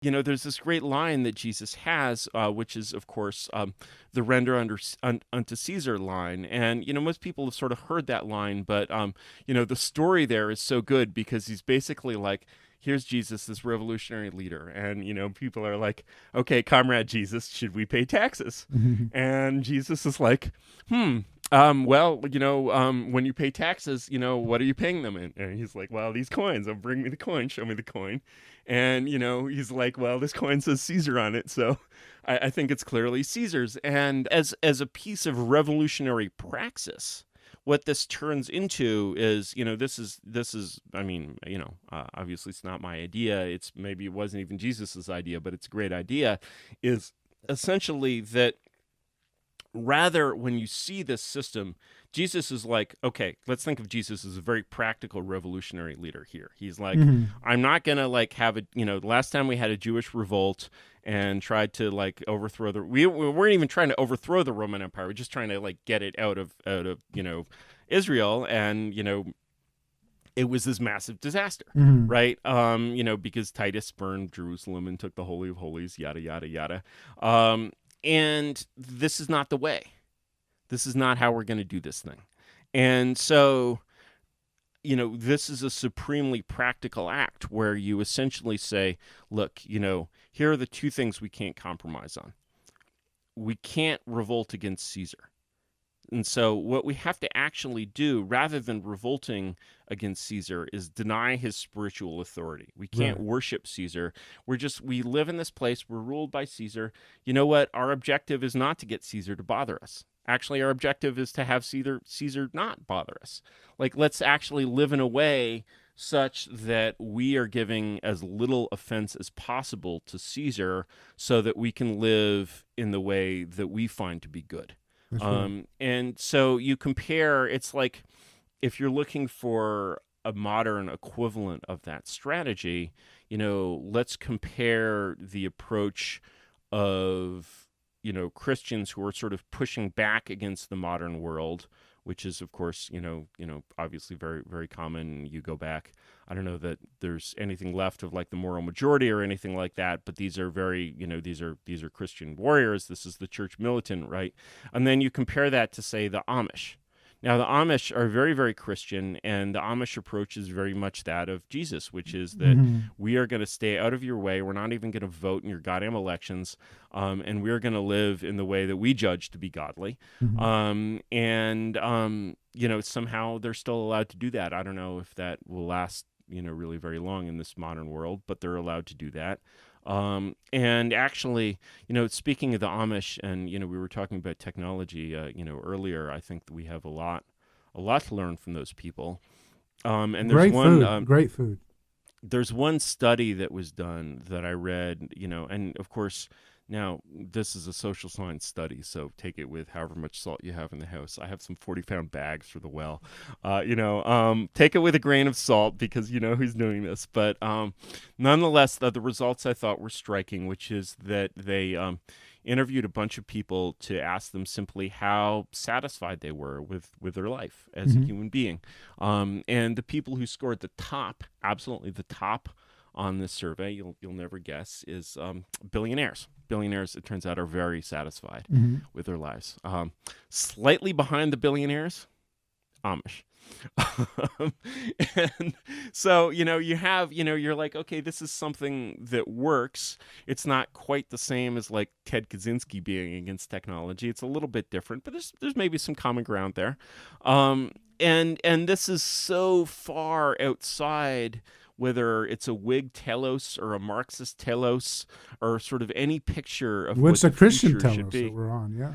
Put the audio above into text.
there's this great line that Jesus has, which is, of course, the render unto Caesar line. And, most people have sort of heard that line, but, the story there is so good because he's basically like, here's Jesus, this revolutionary leader. And, people are like, okay, comrade Jesus, should we pay taxes? And Jesus is like, well, when you pay taxes, what are you paying them in? And he's like, well, these coins. Oh, bring me the coin. Show me the coin. And, he's like, well, this coin says Caesar on it. So I think it's clearly Caesar's. And as a piece of revolutionary praxis, what this turns into is, I mean, obviously it's not my idea. Maybe it wasn't even Jesus's idea, but it's a great idea, is essentially that rather, when you see this system, Jesus is like, okay, let's think of Jesus as a very practical revolutionary leader here. He's like, I'm not going to like have a, last time we had a Jewish revolt and tried to like overthrow we weren't even trying to overthrow the Roman Empire. We're just trying to like get it out of, Israel. And, it was this massive disaster, right? Because Titus burned Jerusalem and took the Holy of Holies, yada, yada, yada. And this is not the way. This is not how we're going to do this thing. And so, this is a supremely practical act where you essentially say, look, here are the two things we can't compromise on. We can't revolt against Caesar. And so what we have to actually do, rather than revolting against Caesar, is deny his spiritual authority. We can't worship Caesar. We live in this place. We're ruled by Caesar. You know what? Our objective is not to get Caesar to bother us. Actually, our objective is to have Caesar not bother us. Like, let's actually live in a way such that we are giving as little offense as possible to Caesar so that we can live in the way that we find to be good. And so you compare, it's like if you're looking for a modern equivalent of that strategy, let's compare the approach of, Christians who are sort of pushing back against the modern world, which is, of course, obviously very, very common. You go back, I don't know that there's anything left of like the moral majority or anything like that, but these are very, these are Christian warriors. This is the church militant, right? And then you compare that to, say, the Amish. Now, the Amish are very, very Christian, and the Amish approach is very much that of Jesus, which is that we are going to stay out of your way. We're not even going to vote in your goddamn elections, and we're going to live in the way that we judge to be godly. Somehow they're still allowed to do that. I don't know if that will last, really very long in this modern world, but they're allowed to do that. And actually, speaking of the Amish, and, we were talking about technology, earlier, I think that we have a lot to learn from those people. And there's great food. There's one study that was done that I read, and of course, now this is a social science study, so take it with however much salt you have in the house. I have some 40-pound bags for the well. Take it with a grain of salt because you know who's doing this. But nonetheless, the results I thought were striking, which is that they interviewed a bunch of people to ask them simply how satisfied they were with their life as a human being. And the people who scored the top, absolutely the top on this survey, you'll never guess, is billionaires. Billionaires, it turns out, are very satisfied with their lives. Slightly behind the billionaires, Amish. And so, you have, you're like, okay, this is something that works. It's not quite the same as like Ted Kaczynski being against technology. It's a little bit different, but there's maybe some common ground there. And this is so far outside whether it's a Whig telos or a Marxist telos or sort of any picture of What's what a the Christian future should telos be. that we're on? Yeah.